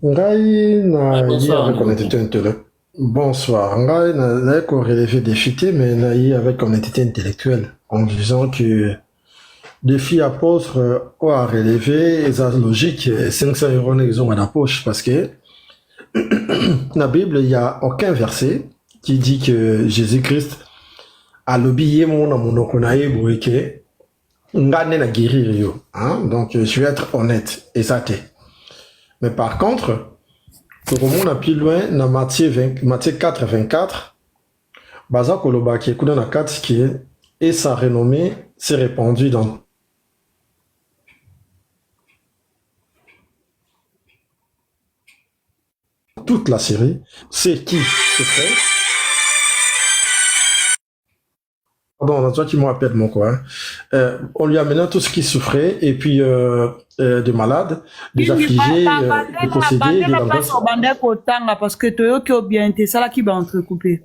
Ngai Ah, na yi bonsoir, avec Ndoukou. honnêteté intellectuelle. Bonsoir. Ngai na ko relevé défité, mais na yi avec honnêteté intellectuelle, en disant que défi apôtre a relevé eza logique 500 euros n'exont à la poche parce que dans la Bible il y a aucun verset qui dit que Jésus-Christ a lobbyé mon monoko na ye boye ke ngane na guérir yo, hein? Donc je vais être honnête et ça t'est. Mais par contre pour remonter plus loin dans Matthieu 4 24 baza koloba ki kuna na 4 qui est et sa renommée s'est répandue dans toute la Syrie. C'est qui se fait. Pardon, toi qui me rappelle mon quoi. On lui amena tout ce qui souffrait et puis des malades, des affligés, des possédés, des langoisses. Parce que tu as bien été ça là qui va entrecoupé.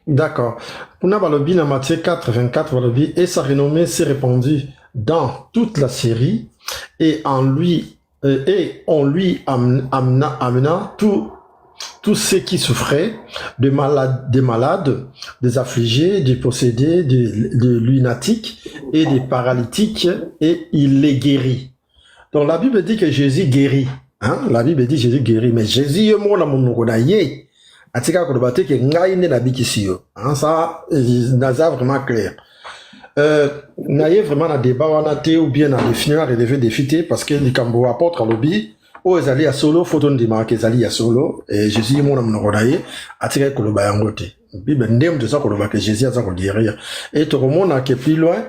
D'accord. Pour nous, Balobi, dans Matthieu 4, 24, Balobi, et sa renommée s'est répandue dans toute la Syrie et on lui amena tous ceux qui souffraient, des malades, des affligés, des possédés, des lunatiques et des paralytiques, et il les guérit. Donc la Bible dit que Jésus guérit. Hein? La Bible dit que Jésus guérit, mais Jésus est mort dans mon rodaillé. Atika kodobate ke ngai ne nabikisi yo. Hein? Ça, naza vraiment clair. Naye vraiment na débat wana te ou bien na définir relever défité parce que les kambo apôtre lobby o ezali ya solo photo ndima ke ezali ya solo et Jésus mon na rodaye atika koloba yango te. Bible ndem de ça koloba que Jésus aza ko guérir et to remona ke plus loin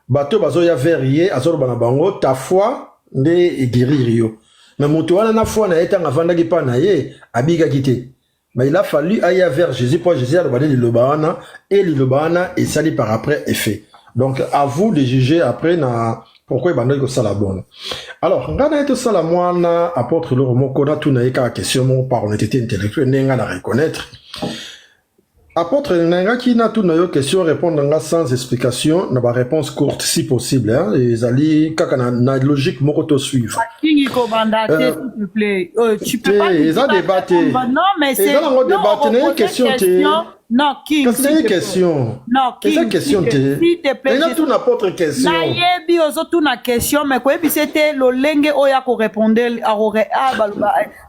bato bazo ya verrier azolo bana bango ta foi nde guérir yo. Mais moto wana na foi na etanga vandaki pa na ye abiga kité. Mais il a fallu aller vers Jésus pour Jésus a demandé l'ilobana et l'ilobana et ça par après est fait. Donc à vous de juger après na pourquoi il que ça la bonne. Alors ngana eto ça la moana apôtre le moko na tout na eka question mon par honnêteté intellectuelle nenga la reconnaître. Apôtre nenga qui na tout na yo question répondre nga sans explication na ba réponse courte si possible hein les ali kaka na logique moko to suivre. S'il te plaît. Tu peux pas ils ont débattu. Non mais c'est ils ont débattu une question non qui c'est une question. Non qui c'est une question s'il te plaît. Il y a tout n'importe question. Na yebi ozo tout na question mais quoi c'était le lenge oya ko répondre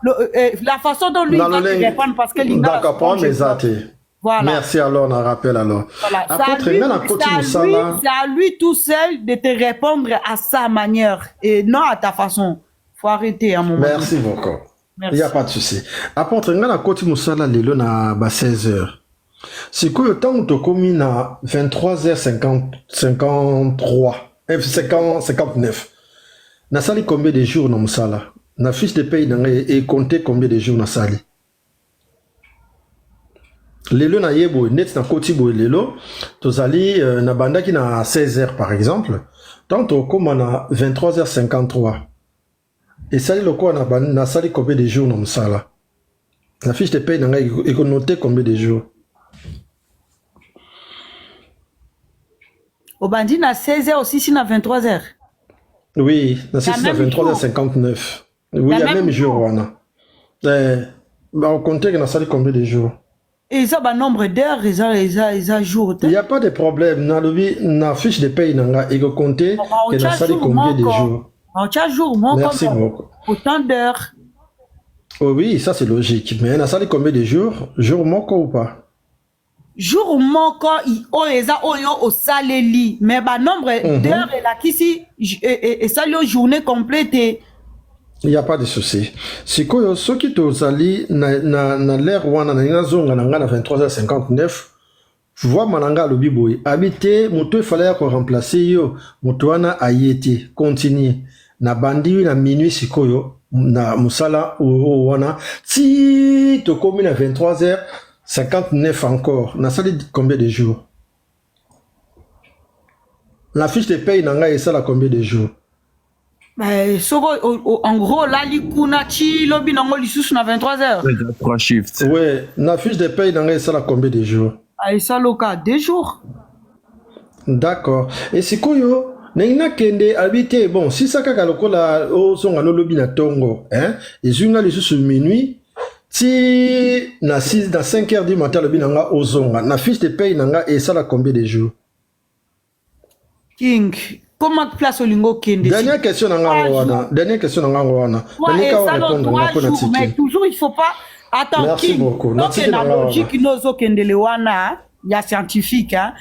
la façon dont lui va répondre parce que l'ina d'accord prends mes athées. Voilà. Merci alors, on rappelle alors. Voilà. C'est à lui tout seul de te répondre à sa manière et non à ta façon. Faut arrêter un moment. Merci beaucoup. Il n'y a pas de souci. Apôtre, on a côté Moussala Lelo na 16h. C'est que le temps où tu as commis na 23h53, 59. Na sali combien de jours na Moussala? Na fiche de paye et compter combien de jours na sali? Lelo na yebo net na koti bo lelo tozali na bandaki na 16h par exemple tant comme na 23h53 et sali loko na sali combien de jours na msala la fiche de paye na ngai eko noter combien de jours obandi na 16h aussi si na 23h oui na 16 na 23h59 oui il y a même jour wana on compter que na sali combien de jours. Et ça, bah, nombre d'heures, ils ont jour. Il n'y a pas de problème. Dans la fiche de paye, il faut compter que dans ça combien de jours. Merci beaucoup. Autant d'heures. Oh oui, ça c'est logique. Mais dans ça combien de jours? Jour moko ou pas? Jour moko, ils ont au saléli. Mais bah, nombre d'heures, et là, qui et ça, la journée complète. Il n'y a pas de souci. C'est que ceux qui t'ont allé na l'air wana na zonga na 23h59 vois mananga lobi boy habité moto il fallait qu'on remplacer yo moto wana ayete continue na bandi na minuit sikoyo na musala wana ti to komi na 23h59 encore na sali combien de jours la fiche de paye nanga et ça la combien de jours. En gros, là, l'ikunachi, lobby, nango, l'issous, na 23h. Oui, 3 shifts. Ouais, la fiche de paye, ça la combien de jours? Ah, et ça, loca, 2 jours. D'accord. Et c'est quoi, yo? Nengna kende habité bon si ça kaka lokola o songa no lobi na tongo hein et zunga les sous minuit si na 6 dans 5 heures du matin lobi nanga o zonga na fiche de paye nanga et ça la combien de jours King comment place olingo kende dernière question nanga wana nanga répondre na ko na tiki mais toujours il faut pas attends merci King beaucoup donc la logique nozo kende le wana ya scientifique hein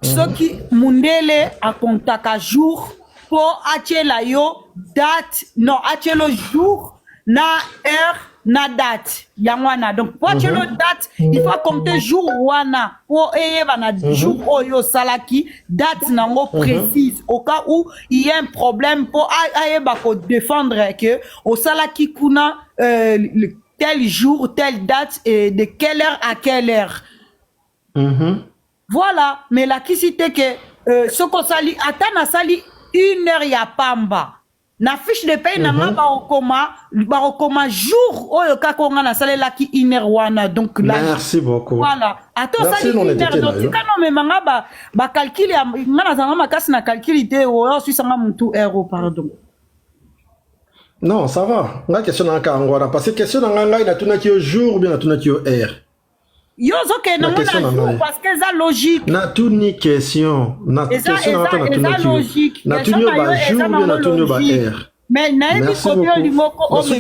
soki mundele a contact à jour pour achela yo date non achelo jour na heure na date yangwana donc pour achelo date il faut compter jour wana pour eyeba na jour oyo salaki date nango précise au cas où il y a un problème pour ayeba ko défendre que au salaki kuna tel jour telle date et de quelle heure à quelle heure. Voilà, mais la qui cité que ce qu'on sali, attends, sali 1 heure ya pamba. Na fiche de paye na ma barokoma jour oyo kakonga na sali la ki 1 heure wana donc là. Merci beaucoup. Voilà. Attends, sali 1 heure donc tika no me manga ba calcul ya ngana zanga makasi na calculité oyo suisanga muntu euro pardon. Non, ça va. La question n'a qu'à ngora parce que question n'a ngai na tuna ki au jour ou bien na tuna ki au heure. Yo zoke na mona parce que ça logique. Na tuni question, na question na tuna logique. Na tuni ba jour ou bien na tuni ba heure. Mais na ebi combien limoko o me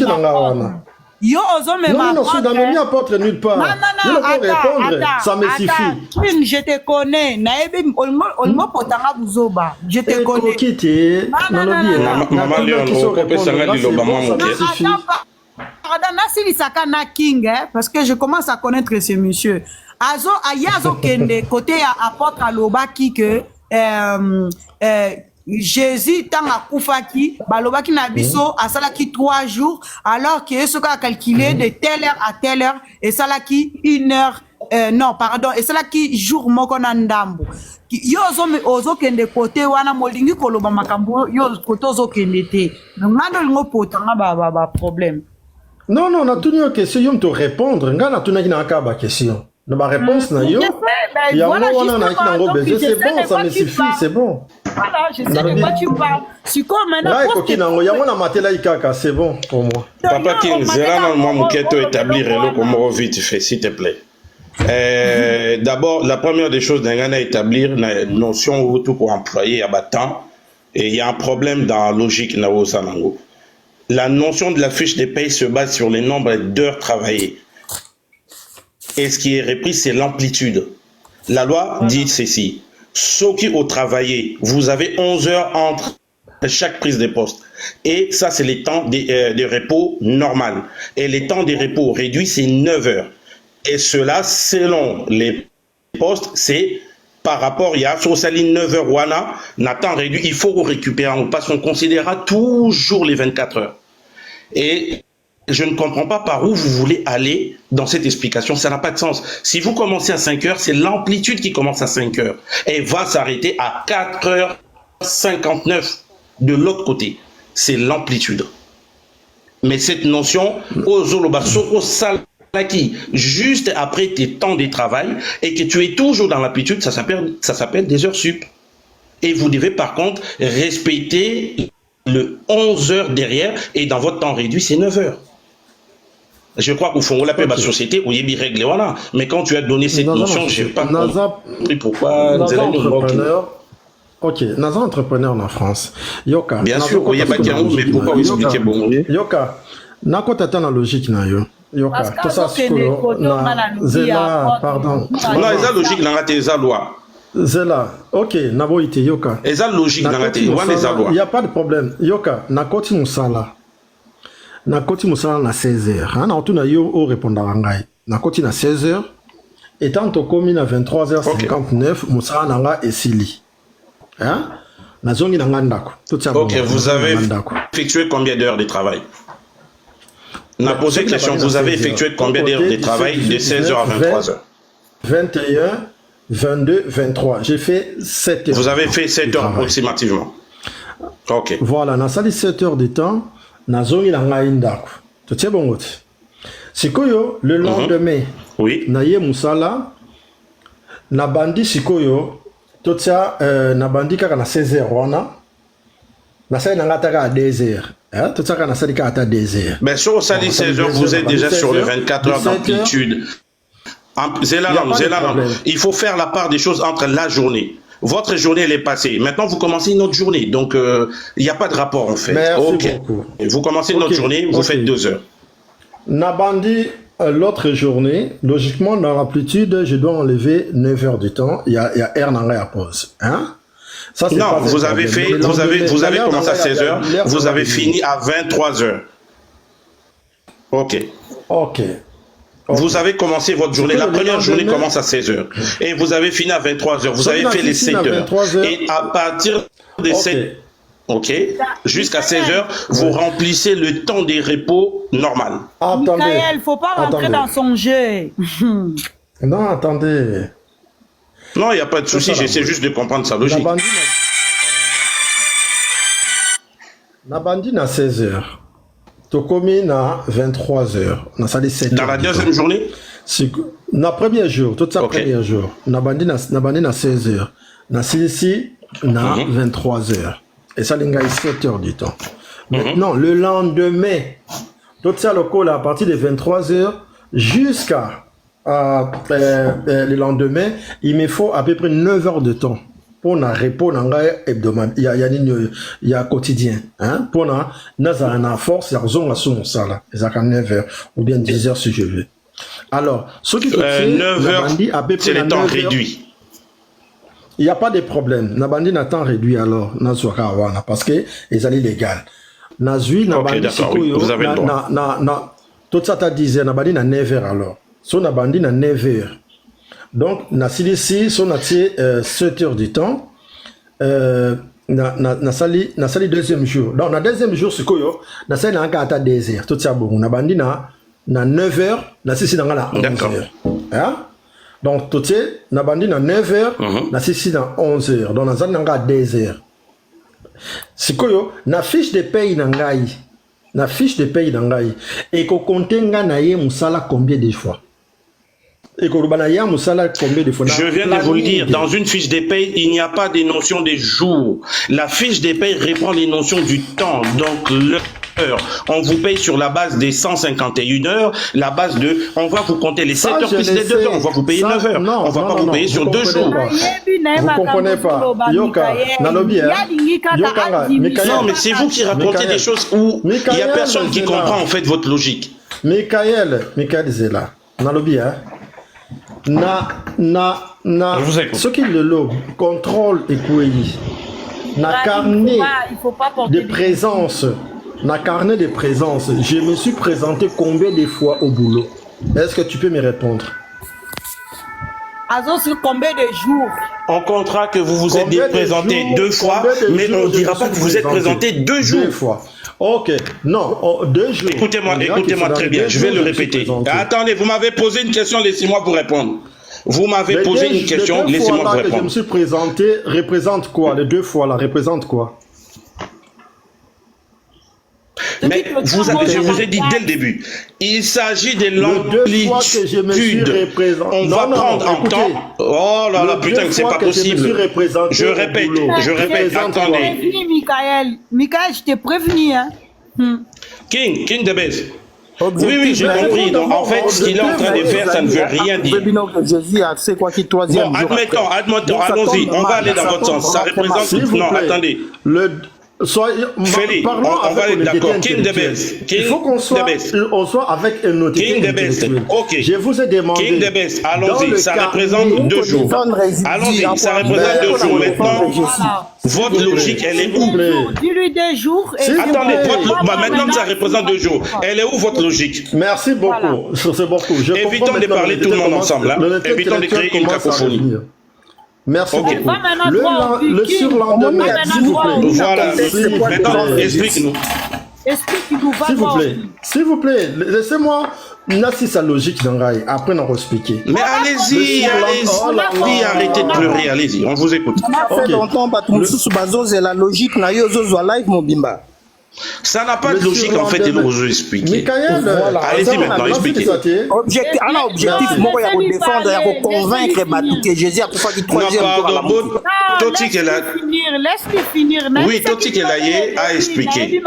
yo ozo me ma. Non, dans le mien apporte nulle part. Non, répondre, ça me suffit. Je te connais. Na ebi olmo potanga buzoba. Je te connais. Kiti, na lobi. Maman Léon, on peut s'engager le bama mon Pardon, Nassili Saka na King, parce que je commence à connaître ce monsieur. Ayazo Kende, côté apôtre Alobaki, que Jésus, tant à Koufaki, Balobaki Nabiso, a Salaki 3 jours, alors que ce qu'a calculé de telle heure à telle heure, et Salaki 1 heure, non, pardon, et Salaki jour Mokonandambo. Yo ozo kende côté wana molingi koloba makambo yo côté ozo kende te. Donc ngando lingo potanga ba problème. Non, na tuni yo question yo me te répondre. Nga na tuni na kaba question. Na ba réponse na yo. Ya moi wana na ki nango besoin, c'est bon, ça me suffit, c'est bon. Voilà, je sais de quoi tu parles. Si comme maintenant là ekoki nango ya mona matela ikaka, c'est bon pour moi. Papa King, zera na moi muketo établir elo comme vite fait s'il te plaît. D'abord, la première des choses d'un à établir la notion où tout pour employer à battant et il y a un problème dans la logique Naosanango. La notion de la fiche de paye se base sur les nombres d'heures travaillées. Et ce qui est repris, c'est l'amplitude. La loi dit ceci. Ceux qui ont travaillé, vous avez 11 heures entre chaque prise de poste. Et ça, c'est les temps de repos normal. Et les temps de repos réduits, c'est 9 heures. Et cela, selon les postes, c'est par rapport, il y a sur sa ligne 9 heures, Wana, Nathan réduit, il faut récupérer, parce qu'on considérera toujours les 24 heures. Et je ne comprends pas par où vous voulez aller dans cette explication, ça n'a pas de sens. Si vous commencez à 5 heures, c'est l'amplitude qui commence à 5 heures et va s'arrêter à 4h59 de l'autre côté. C'est l'amplitude. Mais cette notion, juste après tes temps de travail et que tu es toujours dans l'amplitude, ça s'appelle des heures sup. Et vous devez par contre respecter le 11 heures derrière et dans votre temps réduit, c'est 9 heures. Je crois qu'au fond, on l'appelle ma société, où il y a des règles, voilà. Mais quand tu as donné cette notion, je n'ai pas compris pourquoi. Ok, Naza entrepreneur en France. Yoka. Bien sûr, il n'y a pas de mais pourquoi vous expliquez bon? Yoka, nako tata na logique na yo. Yoka, tout ça c'est Zela, pardon. Non, eza logique na ngate eza loi. Zela, ok, nabo ite Yoka. Eza logique na ngate, wana eza loi. Il y a pas de problème. Yoka, nakoti musala. Nakoti musala na 16h. Hein, na otuna yo o répondra ngai. Nakoti na 16h. Et tant to komi na 23h59, musala nanga esili. Hein? Ok, vous avez effectué combien d'heures de travail? On a posé la question, vous avez effectué combien d'heures de travail de 16h à 23h? 21, 22, 23. J'ai fait 7 heures. Vous avez fait 7 heures approximativement. Ok. Voilà, on a sali 7 heures de temps. Nazongi na ngaindako. Tu sais bon gote. Sikoyo, le lendemain. Oui. Na ye musala. Na bandi sikoyo. tout ça, Nabandi kaka na 16h, na ça n'a pas à 2h. Tout ça, na ça à 2h. Mais sur ça, 16h, vous êtes déjà sur les 24 heures d'amplitude. Il faut faire la part des choses entre la journée. Votre journée, elle est passée. Maintenant, vous commencez une autre journée. Donc, il n'y a pas de rapport, en fait. Merci beaucoup. Vous commencez une autre journée, vous faites 2 heures. Nabandi, l'autre journée, logiquement, dans l'amplitude, je dois enlever 9 heures du temps. Il y a R dans la pause. Hein? Ça, non, vous avez commencé à 16 heures, vous avez fini à 23 heures. Ok. Vous avez commencé votre journée, la première journée commence à 16 heures. Et vous avez fini à 23 heures. Vous avez fait les 7 heures. Et à partir des 7 jusqu'à 16 heures, vous remplissez le temps des repos normal. Michael, faut pas rentrer dans son jeu. Non, attendez. Non, il n'y a pas de souci, j'essaie juste de comprendre sa logique. Nabandi na 16 heures. Tokomi na 23 heures. Na sali 7 heures. Dans la deuxième journée? Na premier jour, tout ça premier jour. Nabandi na 16 heures. Na ici na 23 heures. Et ça l'inga 7 heures du temps. Maintenant, le lendemain, tout ça le call à partir de 23 heures jusqu'à le lendemain, il me faut à peu près 9 heures de temps pour na repos hebdomadaire. Il y a quotidien. Hein? Pour na force, il y a zone son sala. Il y a 9 heures ou bien 10 heures si je veux. Alors, ce qui fait 9 heures, c'est le temps réduit. Il n'y a pas de problème. Nabandi n'a temps réduit alors. Parce que les alliés légal. Nazui, Nabandi, vous avez le droit. Tout ça t'a dit, Nabandi n'a 9 heures alors. So Nabandi n'a 9 heures. Donc, na ici, son a 7 heures du temps. Na sali deuxième jour. Donc, na deuxième jour, c'est quoi? Na sali n'a qu'à 2 heures. Tout ça bon. Nabandi na 9 heures. Na ici dans la 11 heures. Hein? Donc, tout ça, Nabandi na 9 heures. Na ici dans 11 heures. Donc, na sali n'a qu'à 2 heures. C'est quoi? Na fiche de paye n'angai. Na fiche de paye n'angai. Et qu'on compte n'aye musala combien de fois? Je viens de vous le dire, dans une fiche de paye, il n'y a pas de notion des jours. La fiche de paye reprend les notions du temps, donc l'heure. On vous paye sur la base des 151 heures, la base de, on va vous compter les 7 heures plus les 2 heures, on va vous payer 9 heures. On ne va pas vous payer sur 2 jours. Vous ne comprenez pas. Yoka, Nalobi, non, mais c'est vous qui racontez des choses où il n'y a personne qui comprend en fait votre logique. Michael Zela, Nalobi, ce qui le lot, contrôle et couillis. Na carnet de présence. Na carnet de présence. Je me suis présenté combien de fois au boulot? Est-ce que tu peux me répondre? Sur combien de jours? En contrat que vous vous êtes présenté 2 fois, mais on ne dira pas que vous êtes présenté 2 jours. 2 fois. Ok, non, 2 jours. Écoutez-moi très bien, je vais le répéter. Attendez, vous m'avez posé une question, laissez-moi vous répondre. Vous m'avez posé une question, laissez-moi vous répondre. Je me suis présenté, représente quoi? Les 2 fois là, représente quoi? Mais je vous ai dit dès le début, il s'agit de l'amplitude. On va prendre en temps. Oh là là, putain, c'est pas possible. Je répète, attendez. Michael, je t'ai prévenu, hein. King de Bez. Oui, j'ai compris. Donc, en fait, ce qu'il est en train de faire, ça ne veut rien dire. Bon, admettons, allons-y. On va aller dans votre sens. Ça représente. Non, attendez. Félix, on va être d'accord. King de Best. Il faut qu'on soit avec un autre. King de Best. Ok. Je vous ai demandé. King de Best. Allons-y. Ça représente 2 jours. Allons-y. Ça représente 2 jours. Maintenant, votre logique, elle est où? Dis-lui 2 jours. Attendez. Maintenant que ça représente 2 jours, elle est où votre logique? Merci beaucoup. C'est beaucoup. Évitons de parler tout le monde ensemble. Évitons de créer une cacophonie. Merci beaucoup. Le surlendemain, s'il vous plaît. Voilà. Maintenant, explique-nous. S'il vous plaît, laissez-moi Nassi sa logique d'Angaï. Après, on va expliquer. Mais allez-y, arrêtez de pleurer, allez-y, on vous écoute. Ça fait longtemps, c'est la logique, na yo zo live mobimba. Ça n'a pas de logique en fait, et vous expliquer. Michael, Allez-y maintenant, expliquez. Objectif, moi, il y a pour défendre, il y a pour convaincre que Jésus a pour faire du troisième tour à la montée. Laisse-lui finir. Oui, Toti Kelaye a expliqué.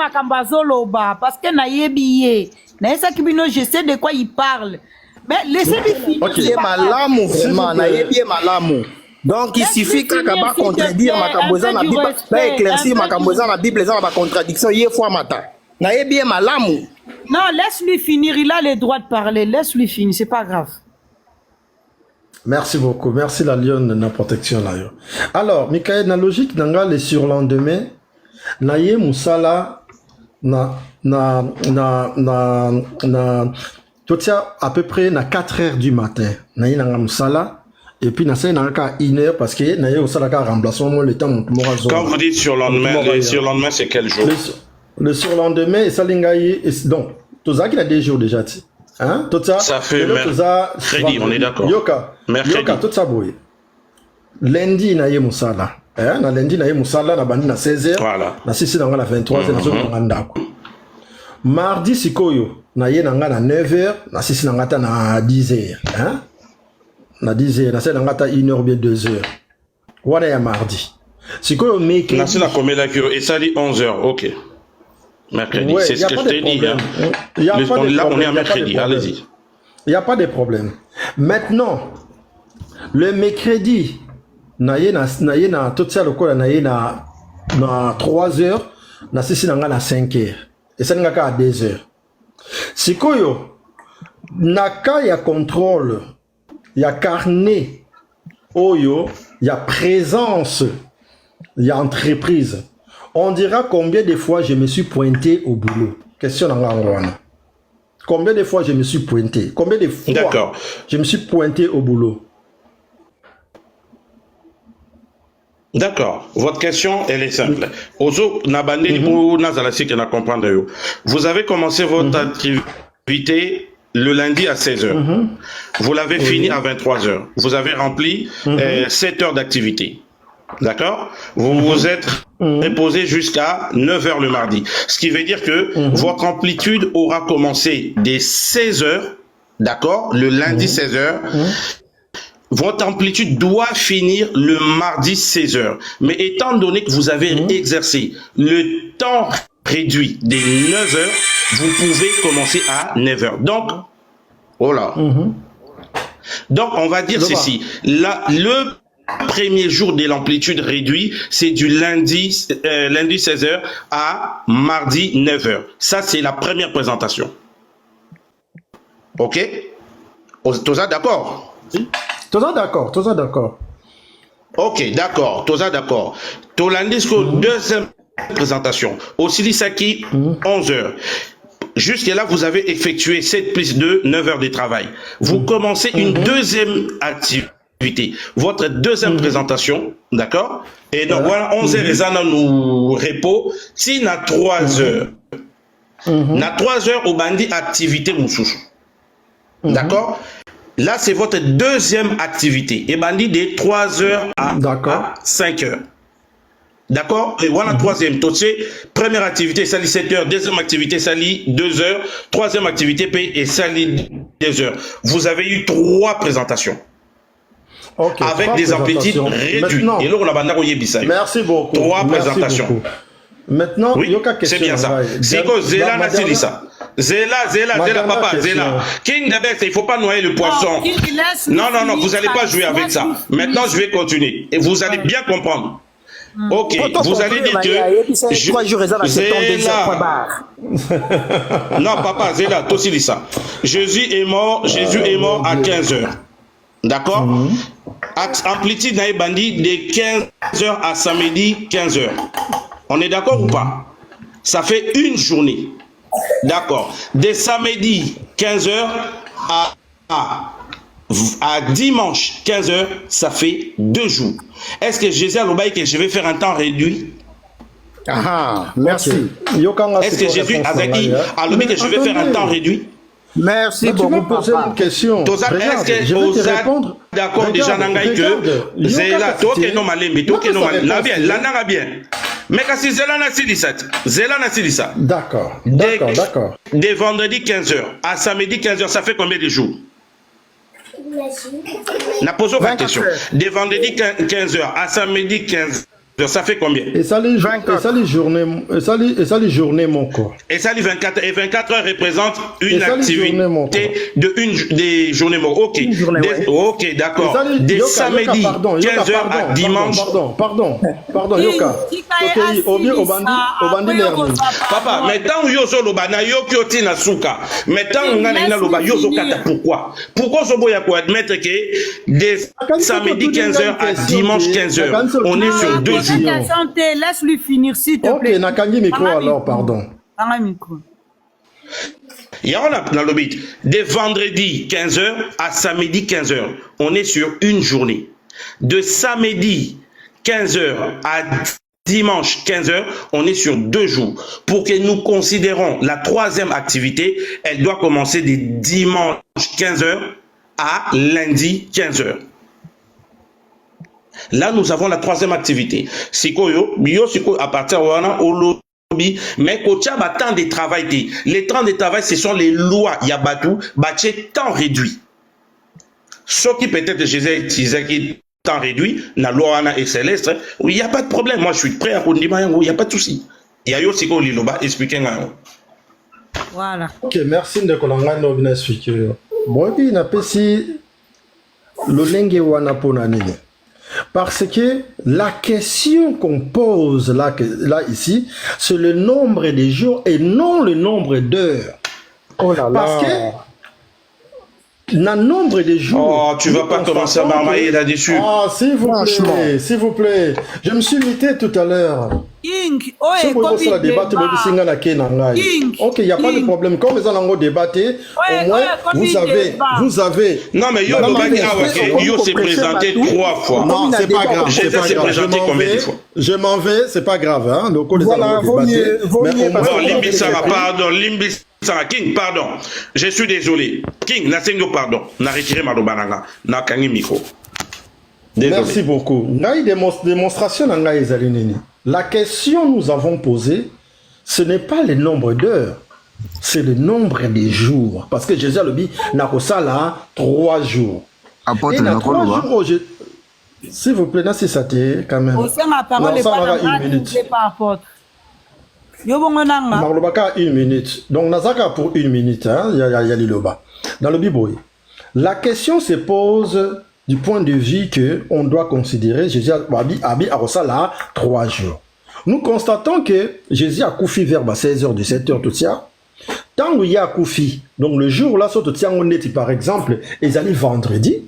Parce que Nayebi, je sais de quoi il parle. Mais laissez-lui finir. Ok, malamu, vraiment, Nayebi malamu. Donc il suffit que va contredire Makamboza na Bible, va éclaircir Makamboza na Bible, les gens va contradiction hier fois matin. Nayebi malamu. Non, laisse-lui finir, il a le droit de parler, laisse-lui finir, c'est pas grave. Merci beaucoup. Merci la lionne de la protection là. Alors, Michael, la logique dans le surlendemain, Naye Moussala tout ça à peu près na 4 heures du matin. Naye Nanga Moussala et puis na 1 heure parce que Naye Moussala a remplacé le temps Mourazo. Quand vous dites surlendemain, le surlendemain c'est quel jour? Le surlendemain, ça lingaye donc tout ça qui a des jours déjà. Hein? Tout ça, ça fait mercredi, on est d'accord. Mercredi. Yoka, tout ça, boy. Lundi, na ye Moussala. Hein? Na lundi, na ye Moussala, na bandi na 16h. Voilà. Na 6h, na 23h, na 23h. Mardi, sikoyo, na ye na 9h, na 6h, na 10h. Hein? Na 10h, na 7h, na 1h ou bien 2h. Voilà, ya mardi. Sikoyo, mercredi. Na 6h, comme et ça dit 11h, ok. Mercredi, ouais, c'est ce que je t'ai dit. Hein. Là, on est à mercredi, allez-y. Il n'y a pas de problème. Maintenant, le mercredi, tout ça, na 3 heures, na 6 heures, na 5 heures. Et ça n'a qu'à 2 heures. Si koyo, naka ya contrôle, ya carnet, oyo, ya présence, ya entreprise. On dira combien de fois je me suis pointé au boulot. Question en Angwana. Combien de fois je me suis pointé? Combien de fois je me suis pointé au boulot? D'accord. Votre question, elle est simple. Vous avez commencé votre activité le lundi à 16h. Vous l'avez fini à 23h. Vous avez rempli 7 heures d'activité. D'accord? Vous vous êtes reposé jusqu'à 9h le mardi. Ce qui veut dire que votre amplitude aura commencé dès 16h, d'accord? Le lundi 16h. Votre amplitude doit finir le mardi 16h. Mais étant donné que vous avez exercé le temps réduit des 9h, vous pouvez commencer à 9h. Donc, voilà. Donc, on va dire ceci. Le premier jour de l'amplitude réduite, c'est du lundi 16h à mardi 9h. Ça, c'est la première présentation. Ok? Tout ça d'accord? Tout ça d'accord, tout ça d'accord. Ok, d'accord, tout ça d'accord. Tout lundi, deuxième présentation. Osilisaki, 11h. Jusque-là, vous avez effectué 7 plus 2, 9 heures de travail. Vous commencez une deuxième activité. Votre deuxième présentation, d'accord? Et donc, voilà, 11 heures, les années nous repos. Si na 3 heures, na 3 heures au bandit activité moussouchou. D'accord? Là, c'est votre deuxième activité. Et bandit de 3 heures à 5 heures. D'accord? Et voilà, troisième. Première activité, ça lit 7 heures. Deuxième activité, ça lit 2 heures. Troisième activité, et ça lit 2 heures. Vous avez eu 3 présentations. Okay, avec des amplitudes réduites. Et là, on a merci beaucoup. 3 présentations. Beaucoup. Maintenant, oui, c'est bien ça. C'est que Zéla n'a dit ça. Zéla, papa, Zéla. King de Best, il ne faut pas noyer le poisson. Non, vous n'allez pas jouer avec ça. Maintenant, je vais continuer. Et vous allez bien comprendre. Ok, vous allez dire que... Zéla. Non, papa, Zéla, toi aussi dis ça. Jésus est mort à 15h. D'accord? Amplitude n'a bandit de 15h à samedi 15h. On est d'accord ou pas? Ça fait une journée. D'accord. De samedi 15h à dimanche 15h, ça fait 2 jours. Est-ce que Jésus a dit que je vais faire un temps réduit? Ah, merci. Est-ce que Jésus a dit que je vais faire un temps réduit? Merci beaucoup. Tu vas poser une question. Est-ce que je vais te répondre? D'accord, déjà, Nangaï que c'est là, toi qui es non malin, mais toi qui es non malin. Là, bien. Mais quand c'est Zelana Silissa, D'accord, d'accord, d'accord. De vendredi 15h à samedi 15h, ça fait combien de jours? Na pose la question. De vendredi 15h à samedi 15h, ça fait combien? Et ça les journées, mon corps. Et ça les 24 heures représentent une activité des journées mon. Ok. Ok, d'accord. Des samedis 15h à dimanche. Pardon, Yoka. Papa, maintenant yozo loba na yoki oti na suka. Maintenant ngana ina loba yozo kata pourquoi? Pourquoi zo boya ko admettre que des samedi 15h à dimanche 15h, on est sur 2 jours. Laisse-lui finir s'il te plaît. Ok, Nakangi micro alors, pardon. Il y a un lobby de vendredi 15h à samedi 15h, on est sur une journée. De samedi 15h à dimanche 15h, on est sur 2 jours. Pour que nous considérons la troisième activité, elle doit commencer de dimanche 15h à lundi 15h. Là, nous avons la troisième activité. Sikoyo, à partir de mais kocha ba temps de travail. Les temps de travail, ce sont les lois Yabatu, baché temps réduit. Ce qui peut-être Jésus qui temps réduit, la loi est céleste, il n'y a pas de problème. Moi, je suis prêt à dire, il n'y a pas de souci. Il y a aussi ko liloba expliquer. Voilà. Ok, merci de kolanga no bien expliquer. Moi, il n'a pas si le lengue wana pona nini. Parce que la question qu'on pose là ici, c'est le nombre de jours et non le nombre d'heures. Oh là là. Parce que le nombre de jours... Oh, tu vas pas commencer à marmailler là-dessus. Ah, s'il vous plaît. Je me suis muté tout à l'heure. King, Ok, il n'y a pas de problème. Comme nous allons débattre, au moins, vous avez... Non, mais Yo s'est présenté 3 fois. Non, c'est pas grave. Jésus s'est présenté combien de fois? Je m'en vais, c'est pas grave. Hein. Le voilà, pardon, King, pardon. Je suis désolé. King, Nasengo, pardon. Na retiré ma bananga. Na kangi micro. Merci beaucoup. Démonstration. La question que nous avons posée, ce n'est pas le nombre d'heures, c'est le nombre de jours. Parce que Jésus a dit, n'a pas ça là 3 jours. Et dans 3 jours, s'il vous plaît, c'est ça quand même. Au sein ma parole est pas une minute. Marlobaka 1 minute. Donc Nazaka pour 1 minute, hein, il y a Liloba. Dans le Bible, la question se pose du point de vue que on doit considérer Jésus a là 3 jours. Nous constatons que Jésus a couffé vers 16h, 17h, tout ça. Tant qu'il y a couffé, donc le jour là, on est par exemple, ils allaient vendredi.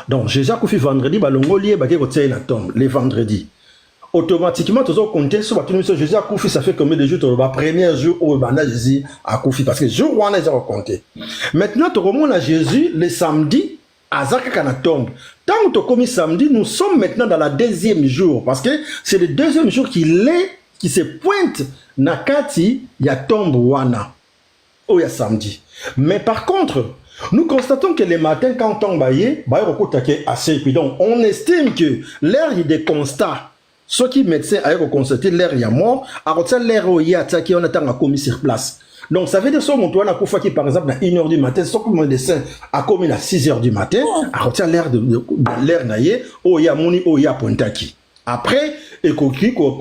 Donc Jésus a couffé vendredi, les vendredis. Automatiquement, tout ça compter sur Jésus a couffé, ça fait combien de jours? Le premier jour où Jésus a couffé, parce que le jour où on a compté. Maintenant, tu remontes à Jésus le samedi. Azaka kana tombe. Tant que tu commis samedi, nous sommes maintenant dans la 2e jour. Parce que c'est le 2e jour qui se pointe. Nakati, ya tombe wana. Oh, ya samedi. Mais par contre, nous constatons que les matins, quand on tombe, assez. Puis donc, on estime que l'heure des constats, ceux qui médecins ont constaté l'heure il y a mort, à l'heure où il y a attaqué, on attend à commis sur place. Donc, ça veut dire que mon toit n'a pas fait, par exemple, à 1h du matin, sauf que mon dessin a commis à 6h du matin, à retirer l'air de l'air naïe, oh, il y a Mouni, oh, il y a Pointaki. Après, et qu'on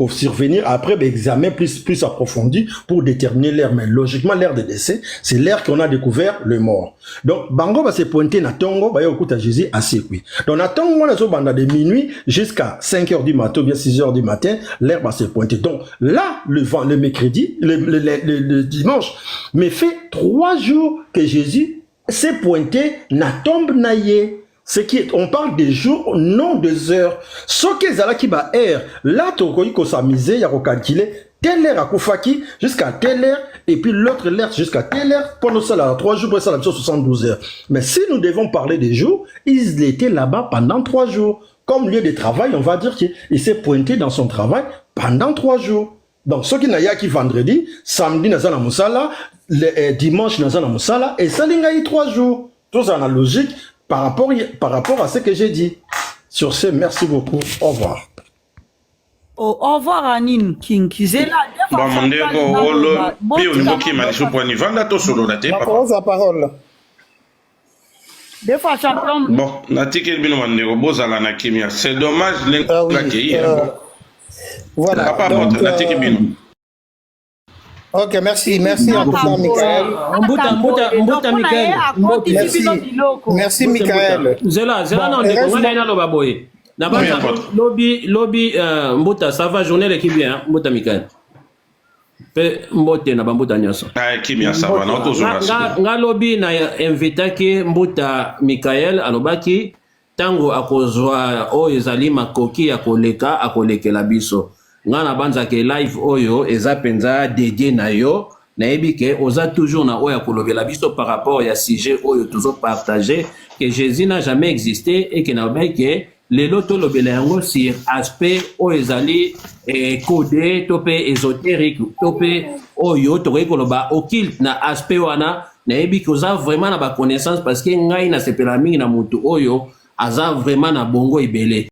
survenir après examen plus approfondi pour déterminer l'air. Mais logiquement, l'air de décès, c'est l'air qu'on a découvert le mort. Donc, Bango va se pointer na Tongo, va y écouter Jésus à circuit. Donc, na Tongo, on a banda de minuit jusqu'à 5h du matin, ou bien 6h du matin, l'air va se pointer. Donc, là, le mercredi, le dimanche, mais fait 3 jours que Jésus s'est pointé na tombe naïe. On parle des jours, non des heures. Ce que Zala qui va air, là, tu peux s'amuser, il y a calculer telle heure à Koufaki jusqu'à telle heure, et puis l'autre heure jusqu'à telle heure. Pendant ça, là, 3 jours, ça, la 72 heures. Mais si nous devons parler des jours, ils étaient là-bas pendant 3 jours. Comme lieu de travail, on va dire qu'il s'est pointé dans son travail pendant 3 jours. Donc, ce qui n'a pas qui vendredi, samedi, n'a pas moussala, dimanche, n'a pas moussala, et ça, il y a 3 jours. Tout ça, la logique. Par rapport à ce que j'ai dit. Sur ce, merci beaucoup. Au revoir. Au revoir Anine King. Bon, mon ndeko, puis au niveau qui m'a dit sur point niveau, là, tout solo, là, t'es La pas. parole. Des fois, champion. Bon, nati kelbino mon ndeko, bozala na kimia. C'est dommage, Ah oui, voilà. Papa, Donc, nati kelbino. ok, merci en tout cas, Michael. Mbuta Michael. Merci Michael. Zela non de Congolais na loba boye. Na ba lobby Mbuta ça va journée l'équipe bien Mbuta Michael. Pe mbote na bambuta nyoso. Ah, kimia ça va, non toujours. Nga lobby na invita ke Mbuta Michael alobaki tango akozwa o ezali makoki ya koleka akolekela biso. Nga na banza ke live oyo eza penza dédié na yo na ebike oza toujours na oya kolobela biso par rapport ya sujet oyo toujours partagé que Jésus n'a jamais existé et que na obeke lelo to lobela yango sur aspect oyo ezali codé topé ésotérique topé oyo to koloba occulte na aspect wana na ebike oza vraiment na ba connaissance parce que ngai na sepela mingi na mutu oyo aza vraiment na bongo ebele.